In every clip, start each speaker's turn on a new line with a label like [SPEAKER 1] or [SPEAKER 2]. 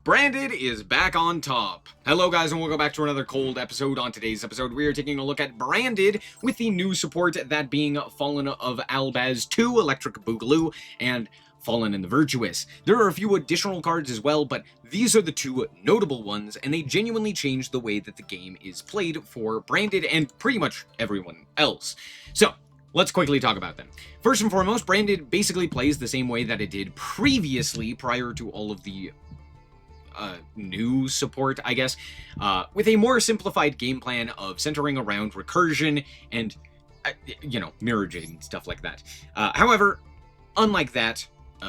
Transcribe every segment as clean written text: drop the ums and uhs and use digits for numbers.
[SPEAKER 1] Branded is back on top. Hello guys and welcome back to another cold episode. On today's episode we are taking a look at Branded with the new support, that being Fallen of Albaz 2, Electric Boogaloo, and Fallen in the Virtuous. There are a few additional cards as well, but these are the two notable ones, and they genuinely change the way that the game is played for Branded and pretty much everyone else. So, let's quickly talk about them. First and foremost, Branded basically plays the same way that it did previously prior to all of the new support, I guess, with a more simplified game plan of centering around recursion and, mirror jade and stuff like that. However, unlike that,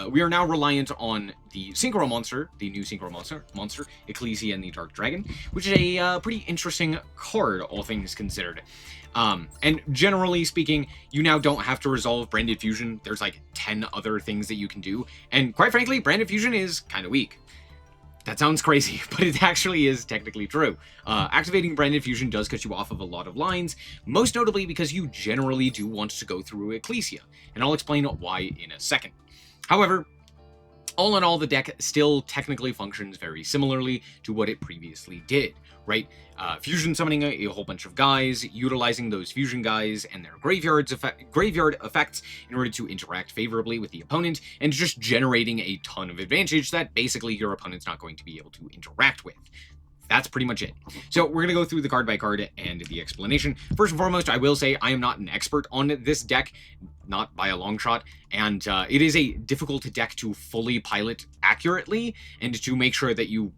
[SPEAKER 1] we are now reliant on the Synchro Monster, the new Synchro Monster, Ecclesia and the Dark Dragon, which is a pretty interesting card, all things considered. And generally speaking, you now don't have to resolve Branded Fusion. There's like 10 other things that you can do, and quite frankly, Branded Fusion is kind of weak. That sounds crazy, but it actually is technically true. Activating Branded Fusion does cut you off of a lot of lines, most notably because you generally do want to go through Ecclesia, and I'll explain why in a second. However, all in all, the deck still technically functions very similarly to what it previously did, right? Fusion summoning a whole bunch of guys, utilizing those fusion guys and their graveyard effects in order to interact favorably with the opponent, and just generating a ton of advantage that basically your opponent's not going to be able to interact with. That's pretty much it. So we're going to go through the card by card and the explanation. First and foremost, I will say I am not an expert on this deck, not by a long shot, and it is a difficult deck to fully pilot accurately and to make sure that you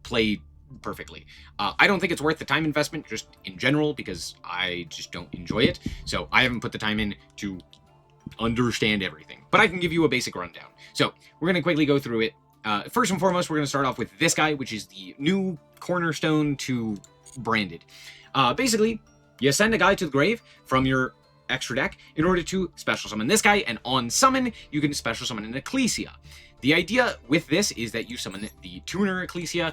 [SPEAKER 1] play perfectly. I don't think it's worth the time investment just in general because I just don't enjoy it. So I haven't put the time in to understand everything, but I can give you a basic rundown. So we're going to quickly go through it. First and foremost, we're going to start off with this guy, which is the new cornerstone to Branded. Basically, you send a guy to the grave from your extra deck in order to special summon this guy, and on summon, you can special summon an Ecclesia. The idea with this is that you summon the Tuner Ecclesia,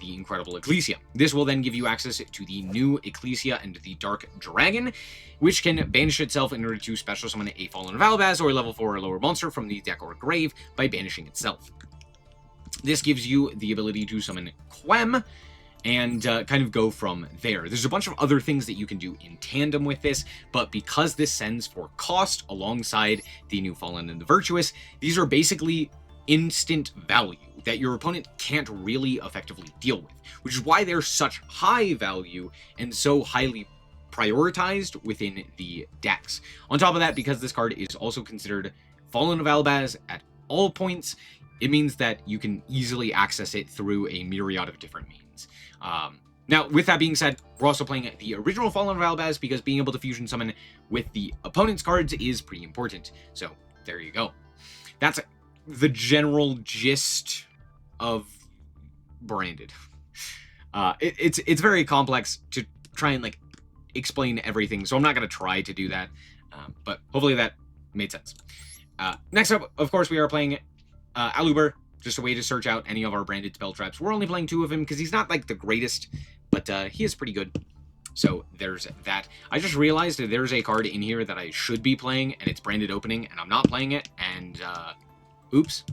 [SPEAKER 1] the Incredible Ecclesia. This will then give you access to the new Ecclesia and the Dark Dragon, which can banish itself in order to special summon a Fallen of Albaz or level 4 or lower monster from the deck or grave by banishing itself. This gives you the ability to summon Quem and kind of go from there. There's a bunch of other things that you can do in tandem with this, but because this sends for cost alongside the new Fallen and the Virtuous, these are basically instant value that your opponent can't really effectively deal with, which is why they're such high value and so highly prioritized within the decks. On top of that, because this card is also considered Fallen of Albaz at all points, it means that you can easily access it through a myriad of different means. Now, with that being said, we're also playing the original Fallen of Albaz because being able to fusion summon with the opponent's cards is pretty important. So, there you go. That's the general gist of Branded. It's very complex to try and, explain everything, so I'm not going to try to do that, but hopefully that made sense. Next up, of course, we are playing Aluber, just a way to search out any of our Branded spell traps. We're only playing 2 of him because he's not the greatest, but he is pretty good. So there's that. I just realized that there's a card in here that I should be playing, and it's Branded Opening, and I'm not playing it, and oops.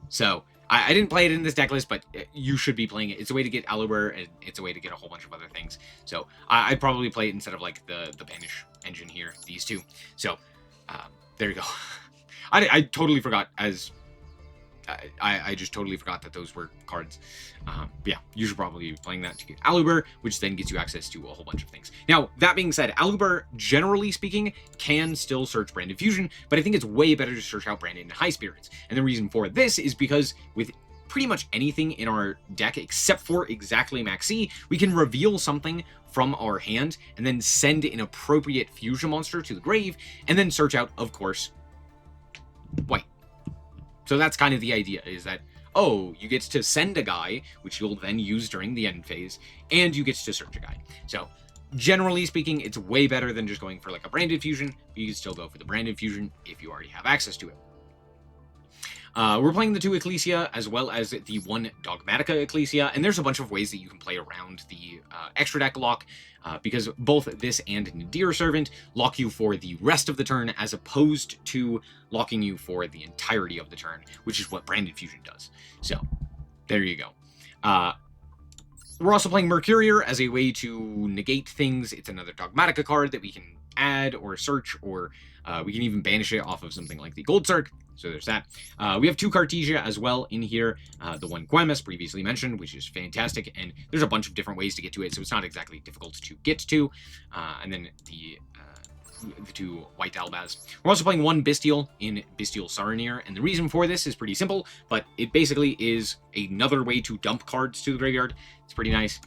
[SPEAKER 1] So I didn't play it in this deck list, but you should be playing it. It's a way to get Aluber, and it's a way to get a whole bunch of other things. So I'd probably play it instead of the Banish engine here, these two. So there you go. I totally forgot I just totally forgot that those were cards. But yeah, you should probably be playing that to get Aluber, which then gets you access to a whole bunch of things. Now, that being said, Aluber, generally speaking, can still search Branded Fusion, but I think it's way better to search out Branded in High Spirits. And the reason for this is because with pretty much anything in our deck, except for exactly Maxi, we can reveal something from our hand, and then send an appropriate fusion monster to the grave, and then search out, of course, white. So that's kind of the idea, is that, oh, you get to send a guy, which you'll then use during the end phase, and you get to search a guy. So, generally speaking, it's way better than just going for a Branded Fusion, but you can still go for the Branded Fusion if you already have access to it. We're playing the 2 Ecclesia, as well as the 1 Dogmatica Ecclesia, and there's a bunch of ways that you can play around the extra deck lock, because both this and Nadir Servant lock you for the rest of the turn, as opposed to locking you for the entirety of the turn, which is what Branded Fusion does. So, there you go. We're also playing Mercurier as a way to negate things. It's another Dogmatica card that we can add or search, or we can even banish it off of something like the Gold Circ. So there's that. We have 2 Cartesia as well in here. The one Guemus previously mentioned, which is fantastic, and there's a bunch of different ways to get to it, so it's not exactly difficult to get to. And then the 2 White Albaz. We're also playing 1 Bestial in Bestial Saronir, and the reason for this is pretty simple, but it basically is another way to dump cards to the graveyard. It's pretty nice.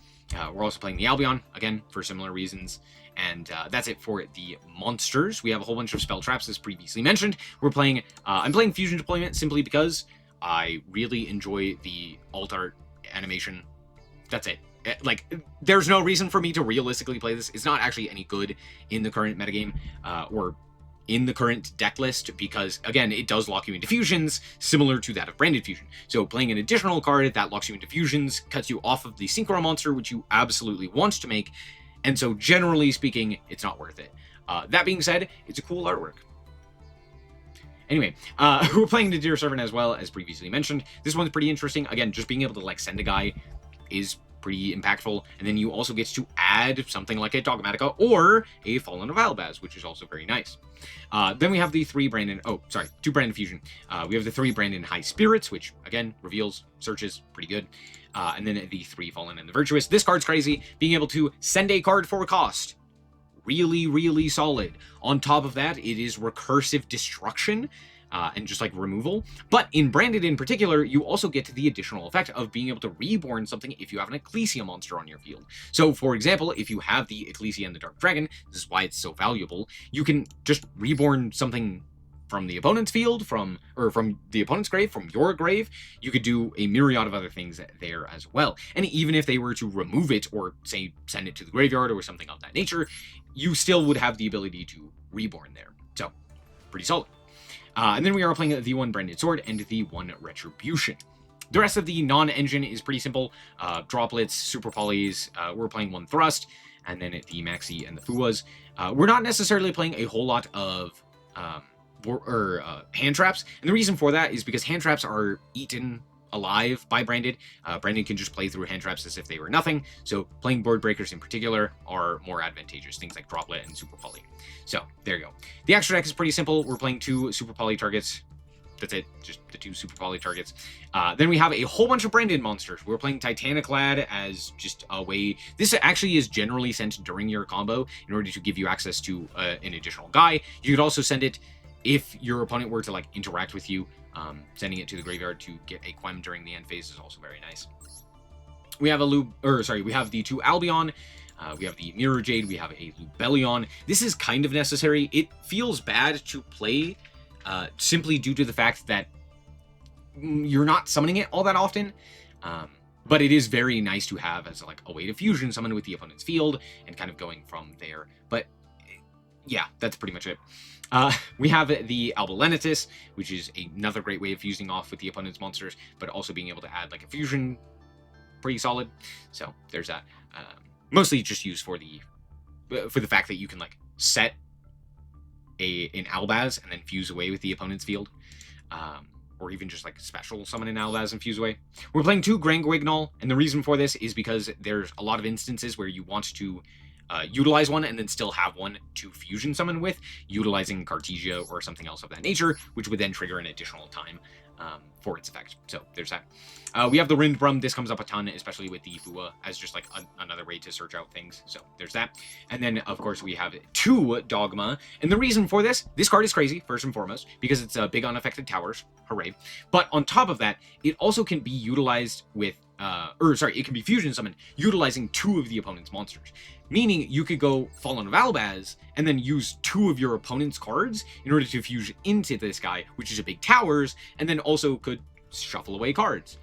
[SPEAKER 1] We're also playing the Albion, again, for similar reasons. And that's it for the monsters. We have a whole bunch of spell traps, as previously mentioned. We're playing, I'm playing Fusion Deployment simply because I really enjoy the alt art animation. That's it. Like, there's no reason for me to realistically play this. It's not actually any good in the current metagame, or in the current deck list, because, again, it does lock you into fusions, similar to that of Branded Fusion. So playing an additional card that locks you into fusions cuts you off of the Synchro monster, which you absolutely want to make, and so, generally speaking, it's not worth it. That being said, it's a cool artwork. Anyway, we're playing the Deer Servant as well, as previously mentioned. This one's pretty interesting. Again, just being able to, like, send a guy is pretty impactful. And then you also get to add something like a Dogmatica or a Fallen of Albaz, which is also very nice. Then we have the 2 Branded Fusion. We have the 3 Branded High Spirits, which, again, reveals, searches, pretty good. And then the 3 Fallen and the Virtuous. This card's crazy. Being able to send a card for a cost. Really, really solid. On top of that, it is recursive destruction. And just like removal. But in Branded in particular, you also get the additional effect of being able to reborn something if you have an Ecclesia monster on your field. So, for example, if you have the Ecclesia and the Dark Dragon, this is why it's so valuable, you can just reborn something from the opponent's field, from the opponent's grave, from your grave. You could do a myriad of other things there as well. And even if they were to remove it, or say send it to the graveyard or something of that nature, you still would have the ability to reborn there. So, pretty solid. And then we are playing the 1 Branded Sword and the 1 Retribution. The rest of the non-engine is pretty simple. Droplets, Super Polys, we're playing 1 Thrust, and then the Maxi and the Fuas. We're not necessarily playing a whole lot of hand traps, and the reason for that is because hand traps are eaten alive by Branded. Branded can just play through hand traps as if they were nothing, so playing board breakers in particular are more advantageous, things like Droplet and Super Poly. So, there you go. The extra deck is pretty simple. We're playing 2 Super Poly targets. That's it, just the 2 Super Poly targets. Then we have a whole bunch of Branded monsters. We're playing Titaniclad as just a way... This actually is generally sent during your combo in order to give you access to an additional guy. You could also send it if your opponent were to, like, interact with you. Sending it to the graveyard to get a Quem during the end phase is also very nice. We have we have the 2 Albion, we have the Mirror Jade, we have a Lubellion. This is kind of necessary. It feels bad to play simply due to the fact that you're not summoning it all that often. But it is very nice to have as like a way to fusion summon with the opponent's field and kind of going from there. But yeah, that's pretty much it. We have the Albalenitis, which is another great way of fusing off with the opponent's monsters, but also being able to add like a fusion, pretty solid. So there's that. Mostly just used for the fact that you can like set an Albaz and then fuse away with the opponent's field, or even just like special summon an Albaz and fuse away. We're playing 2 Granguignol, and the reason for this is because there's a lot of instances where you want to utilize one and then still have one to fusion summon with, utilizing Cartesia or something else of that nature, which would then trigger an additional time for its effect. So there's that. We have the Rindbrum. This comes up a ton, especially with the Fua, as just like another way to search out things. So there's that. And then, of course, we have 2 Dogma. And the reason for this card is crazy, first and foremost, because it's big unaffected towers. Hooray. But on top of that, it also can be utilized with, it can be fusion summoned utilizing 2 of the opponent's monsters. Meaning you could go Fallen of Albaz and then use 2 of your opponent's cards in order to fuse into this guy, which is a big towers, and then also could shuffle away cards.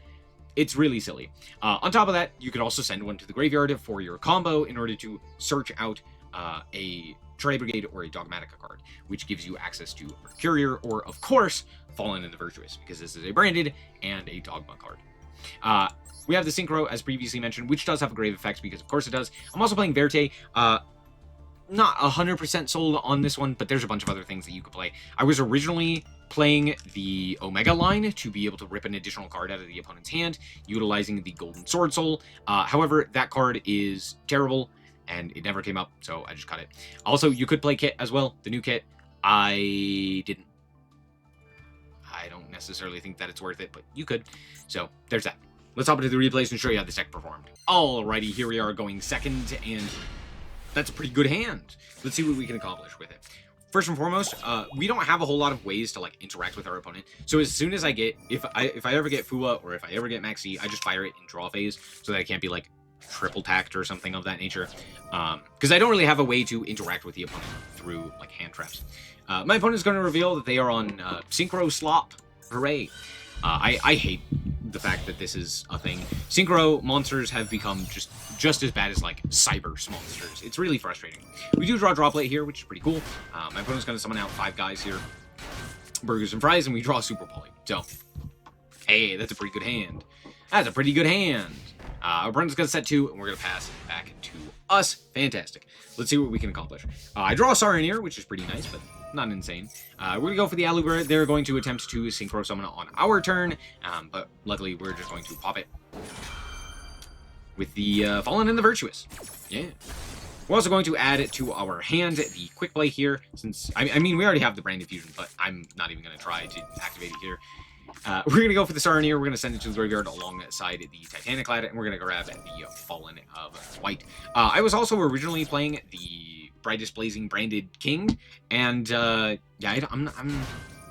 [SPEAKER 1] It's really silly. On top of that, you could also send one to the graveyard for your combo in order to search out a Tri Brigade or a Dogmatica card, which gives you access to Mercurier or, of course, Fallen and the Virtuous, because this is a Branded and a Dogma card. We have the Synchro, as previously mentioned, which does have a grave effect, because of course it does. I'm also playing Verte. Not 100% sold on this one, but there's a bunch of other things that you could play. I was originally playing the Omega line to be able to rip an additional card out of the opponent's hand, utilizing the Golden Sword Soul. However, that card is terrible, and it never came up, so I just cut it. Also, you could play Kit as well, the new Kit. I didn't. I don't necessarily think that it's worth it, but you could. So, there's that. Let's hop into the replays and show you how this deck performed. Alrighty, here we are going second, and that's a pretty good hand. Let's see what we can accomplish with it. First and foremost, we don't have a whole lot of ways to like interact with our opponent. So as soon as I get, if I ever get Fua or if I ever get Maxi, I just fire it in draw phase so that I can't be like triple tacked or something of that nature. Because I don't really have a way to interact with the opponent through like hand traps. My opponent is going to reveal that they are on Synchro Slop. Hooray! I hate the fact that this is a thing. Synchro monsters have become just as bad as like cyber monsters. It's really frustrating. We do draw Droplet here, which is pretty cool. My opponent's going to summon out 5 guys here, burgers and fries, and we draw Super Poly. So, hey, that's a pretty good hand. That's a pretty good hand. Our opponent's going to set 2, and we're going to pass it back to us. Fantastic. Let's see what we can accomplish. I draw Saranir, which is pretty nice, but not insane. We're going to go for the Aluber. They're going to attempt to Synchro Summon on our turn, but luckily we're just going to pop it with the Fallen and the Virtuous. Yeah. We're also going to add it to our hand, the Quick Play here, since, I mean, we already have the Branded Fusion, but I'm not even going to try to activate it here. We're going to go for the Saranir. We're going to send it to the graveyard alongside the Titaniclad, and we're going to grab the Fallen of White. I was also originally playing the Brightest Blazing Branded King, and yeah, I'm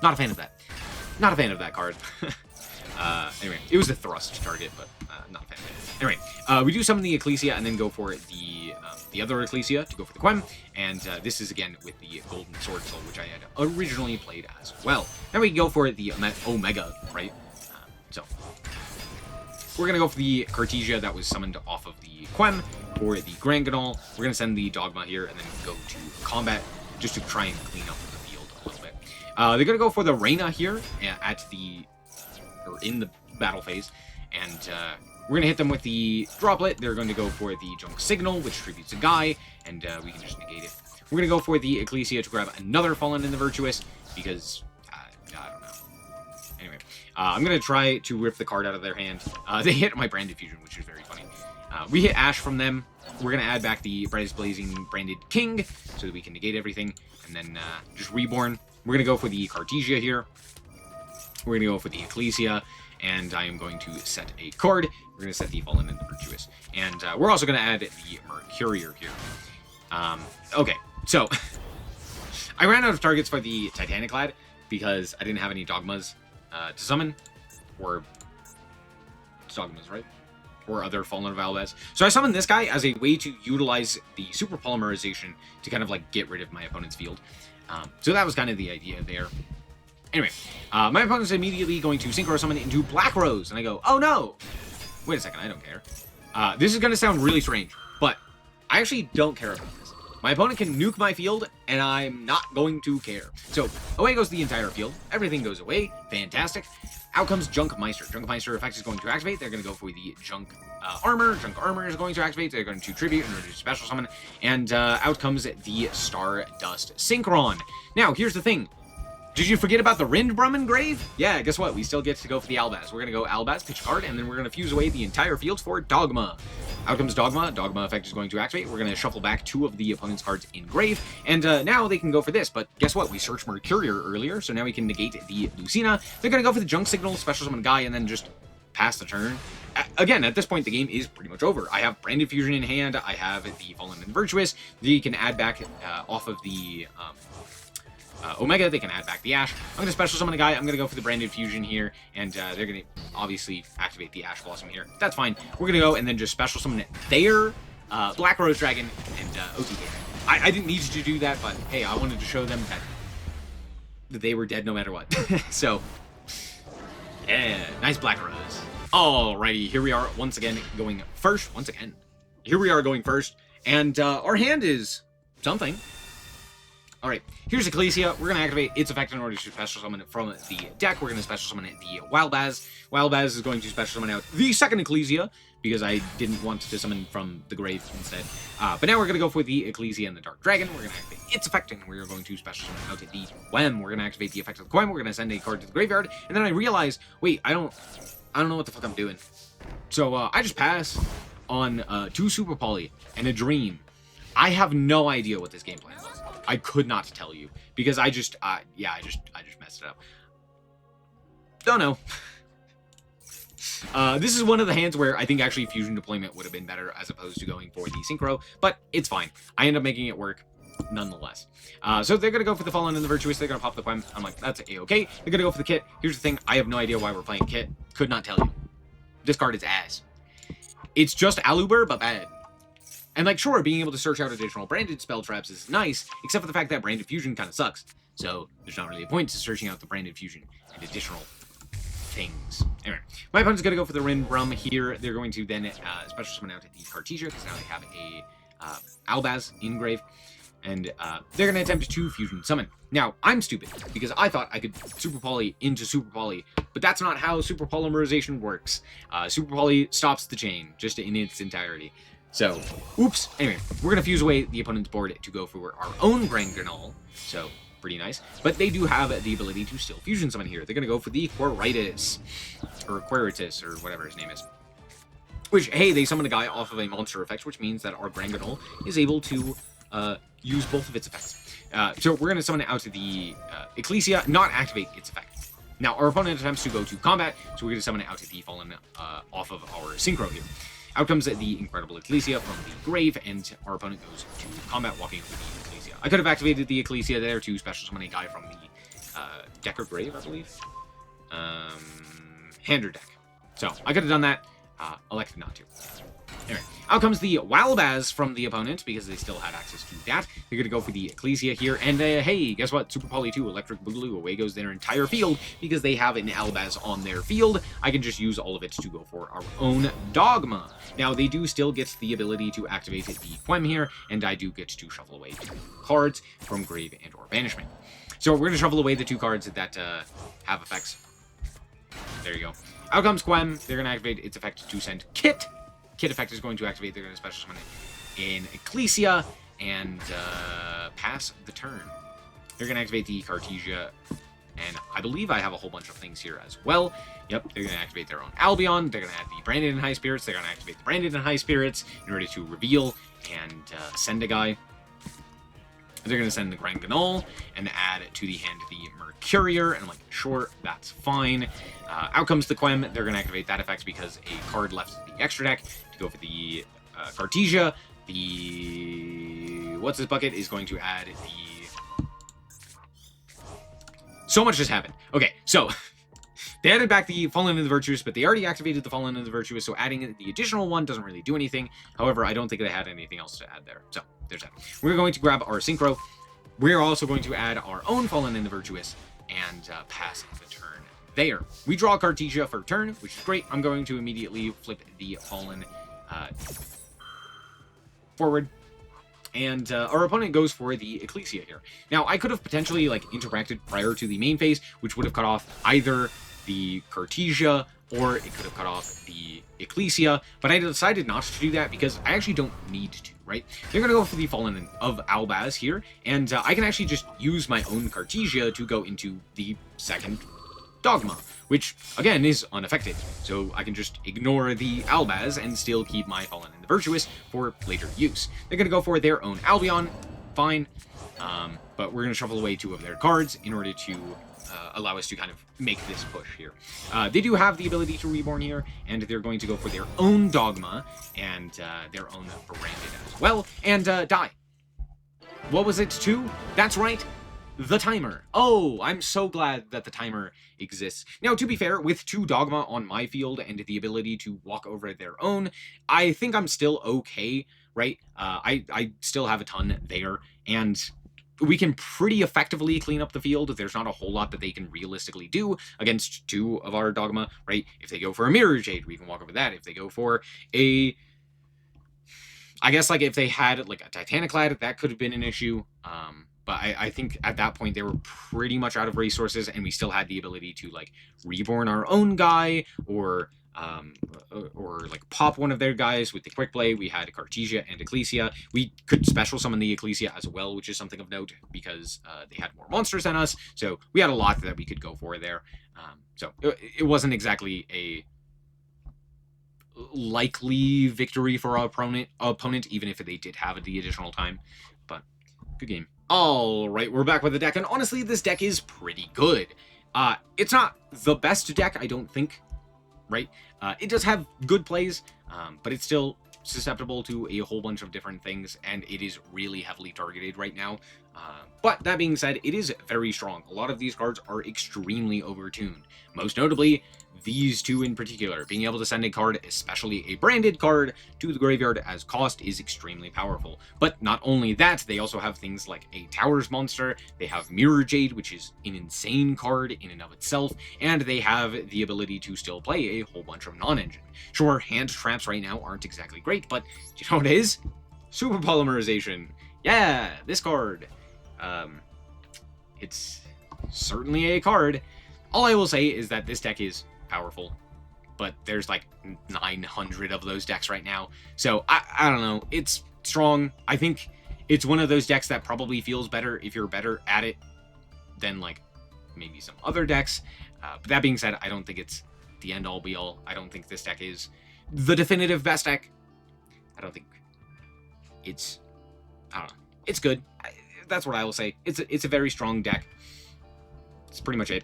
[SPEAKER 1] not a fan of that. Not a fan of that card. Anyway, it was a thrust target, but not a fan of it. Anyway, we do summon the Ecclesia and then go for the other Ecclesia to go for the Quem, and this is again with the Golden Sword Soul, which I had originally played as well. Now we can go for the Omega, right? So we're gonna go for the Cartesia that was summoned off of the Quem for the Grand Ganol. We're gonna send the Dogma here and then go to combat just to try and clean up the field a little bit. They're gonna go for the Reina here in the battle phase, and we're gonna hit them with the Droplet. They're going to go for the Junk Signal, which tributes a guy, and we can just negate it. We're gonna go for the Ecclesia to grab another Fallen in the Virtuous, because I don't know. Anyway, I'm gonna try to rip the card out of their hand. They hit my Branded Fusion, which is very funny. We hit Ash from them. We're gonna add back the Brightest Blazing Branded King, so that we can negate everything, and then just Reborn. We're gonna go for the Cartesia here. We're gonna go for the Ecclesia, and I am going to set a card. We're going to set the Fallen and the Virtuous. And we're also going to add the Mercurier here. Okay, so I ran out of targets for the Titaniclad because I didn't have any Dogmas to summon. Or Dogmas, right? Or other Fallen of Albaz. So I summoned this guy as a way to utilize the Super Polymerization to kind of like get rid of my opponent's field. So that was kind of the idea there. Anyway, my opponent's immediately going to Synchro Summon into Black Rose, and I go, oh no! Wait a second, I don't care. This is going to sound really strange, but I actually don't care about this. My opponent can nuke my field, and I'm not going to care. So, away goes the entire field. Everything goes away. Fantastic. Out comes Junk Meister. Junk Meister effect is going to activate. They're going to go for the Junk Armor. Junk Armor is going to activate. They're going to Tribute and reduce Special Summon. And out comes the Stardust Synchron. Now, here's the thing. Did you forget about the Rindbrummen Grave? Yeah, guess what? We still get to go for the Albaz. We're going to go Albaz, pitch a card, and then we're going to fuse away the entire field for Dogma. Out comes Dogma. Dogma effect is going to activate. We're going to shuffle back 2 of the opponent's cards in grave, and now they can go for this. But guess what? We searched Mercurier earlier, so now we can negate the Lucina. They're going to go for the Junk Signal, Special Summon Guy, and then just pass the turn. Again, at this point, the game is pretty much over. I have Branded Fusion in hand. I have the Fallen and Virtuous. They can add back off of the Omega, they can add back the Ash. I'm going to Special Summon a guy. I'm going to go for the Branded Fusion here, and they're going to obviously activate the Ash Blossom here. That's fine. We're going to go and then just Special Summon their Black Rose Dragon and OTK. I didn't need to do that, but hey, I wanted to show them that they were dead no matter what. So, yeah, nice Black Rose. Alrighty, here we are once again going first. Here we are going first, and our hand is something. Alright, here's Ecclesia. We're going to activate its effect in order to special summon it from the deck. We're going to special summon it the Wild Baz. Wild Baz is going to special summon out the second Ecclesia, because I didn't want to summon from the grave instead. But now we're going to go for the Ecclesia and the Dark Dragon. We're going to activate its effect, and we're going to special summon out the Quem. We're going to activate the effect of the Quem. We're going to send a card to the graveyard, and then I realize, wait, I don't know what the fuck I'm doing. So I just pass on 2 Super Poly and a Dream. I have no idea what this game plan was. I could not tell you, because I just messed it up. Don't know. This is one of the hands where I think actually Fusion Deployment would have been better as opposed to going for the Synchro, but it's fine. I end up making it work nonetheless. So they're going to go for the Fallen and the Virtuous. They're going to pop the Quem. I'm like, that's A-okay. They're going to go for the Kit. Here's the thing. I have no idea why we're playing Kit. Could not tell you. This card is ass. It's just Aluber, but bad. And, like, sure, being able to search out additional branded spell traps is nice, except for the fact that branded fusion kind of sucks. So there's not really a point to searching out the branded fusion and additional things. Anyway, my opponent's going to go for the Rin Brum here. They're going to then special summon out the Cartesia, because now they have a Albaz in grave. And they're going to attempt to fusion summon. Now, I'm stupid, because I thought I could Super Poly into Super Poly, but that's not how Super Polymerization works. Super Poly stops the chain, just in its entirety. So, oops. Anyway, we're going to fuse away the opponent's board to go for our own Granganol. So, pretty nice. But they do have the ability to still fusion summon here. They're going to go for the Quiritus, or Quiritus, or whatever his name is. Which, hey, they summon a guy off of a monster effect, which means that our Granganol is able to use both of its effects. So we're going to summon it out to the Ecclesia, not activate its effect. Now, our opponent attempts to go to combat, so we're going to summon it out to the Fallen off of our Synchro here. Out comes the Incredible Ecclesia from the grave, and our opponent goes to combat, walking over the Ecclesia. I could have activated the Ecclesia there to special summon a guy from the deck or grave, I believe. Hander deck. So, I could have done that, elected not to. Anyway, out comes the Wild Baz from the opponent, because they still had access to that. They're going to go for the Ecclesia here, and hey, guess what? Super Poly 2, Electric Boogaloo, away goes their entire field, because they have an Albaz on their field. I can just use all of it to go for our own Dogma. Now, they do still get the ability to activate the Quem here, and I do get to shuffle away 2 cards from Grave and or Banishment. So we're going to shuffle away the 2 cards that have effects. There you go. Out comes Quem. They're going to activate its effect to send Kit. Kit effect is going to activate. They're going to special summon it in Ecclesia and pass the turn. They're going to activate the Cartesia, and I believe I have a whole bunch of things here as well. Yep, they're going to activate their own Albion. They're going to add the Branded and High Spirits. They're going to activate the Branded and High Spirits in order to reveal and send a guy. They're going to send the Granganol and add to the hand the Mercurier, and I'm like, sure, that's fine. Out comes the Quem. They're going to activate that effect because a card left the extra deck to go for the Cartesia. The what's this bucket is going to add the. So much just happened. Okay, so they added back the Fallen and the Virtuous, but they already activated the Fallen and the Virtuous, so adding the additional one doesn't really do anything. However, I don't think they had anything else to add there. So there's that. We're going to grab our Synchro. We're also going to add our own Fallen and the Virtuous and pass the turn there. We draw Cartesia for turn, which is great. I'm going to immediately flip the Fallen forward. And our opponent goes for the Ecclesia here. Now, I could have potentially like interacted prior to the main phase, which would have cut off either the Cartesia or it could have cut off the Ecclesia, but I decided not to do that because I actually don't need to, right? They're going to go for the Fallen of Albaz here, and I can actually just use my own Cartesia to go into the second Dogma, which, again, is unaffected. So I can just ignore the Albaz and still keep my Fallen and the Virtuous for later use. They're going to go for their own Albion, fine, but we're going to shuffle away 2 of their cards in order to allow us to kind of make this push here. They do have the ability to Reborn here, and they're going to go for their own Dogma and their own Branded as well, and die. What was it, 2? That's right, the timer. Oh, I'm so glad that the timer exists. Now, to be fair, with 2 Dogma on my field and the ability to walk over their own, I think I'm still okay, right? I still have a ton there, and we can pretty effectively clean up the field. There's not a whole lot that they can realistically do against 2 of our Dogma, right? If they go for a Mirror Jade, we can walk over that. If they go for a... I guess, like, if they had, like, a Titaniclad, that could have been an issue. but I think at that point they were pretty much out of resources, and we still had the ability to like reborn our own guy, or like pop one of their guys with the quick play. We had Cartesia and Ecclesia. We could special summon the Ecclesia as well, which is something of note because they had more monsters than us. So we had a lot that we could go for there. So it wasn't exactly a likely victory for our opponent, even if they did have the additional time. But good game. All right, we're back with the deck, and honestly, this deck is pretty good. It's not the best deck, I don't think, right? It does have good plays, but it's still susceptible to a whole bunch of different things, and it is really heavily targeted right now. But that being said, it is very strong. A lot of these cards are extremely overtuned. Most notably, these two in particular. Being able to send a card, especially a branded card, to the graveyard as cost is extremely powerful. But not only that, they also have things like a Towers monster, they have Mirror Jade, which is an insane card in and of itself, and they have the ability to still play a whole bunch of non-engine. Sure, hand traps right now aren't exactly great, but you know what it is? Super Polymerization. Yeah, this card. It's certainly a card. All I will say is that this deck is powerful, but there's like 900 of those decks right now, so I don't know. It's strong. I think it's one of those decks that probably feels better if you're better at it than like maybe some other decks, but that being said, I don't think it's the end all be all. I don't think this deck is the definitive best deck. I don't think it's, I don't know, it's good. That's what I will say. It's a very strong deck. That's pretty much it.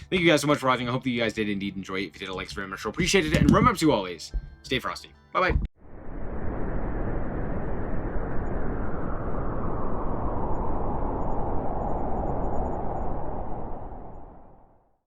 [SPEAKER 1] Thank you guys so much for watching. I hope that you guys did indeed enjoy it. If you did, a like is very much appreciated. And remember to always stay frosty. Bye-bye.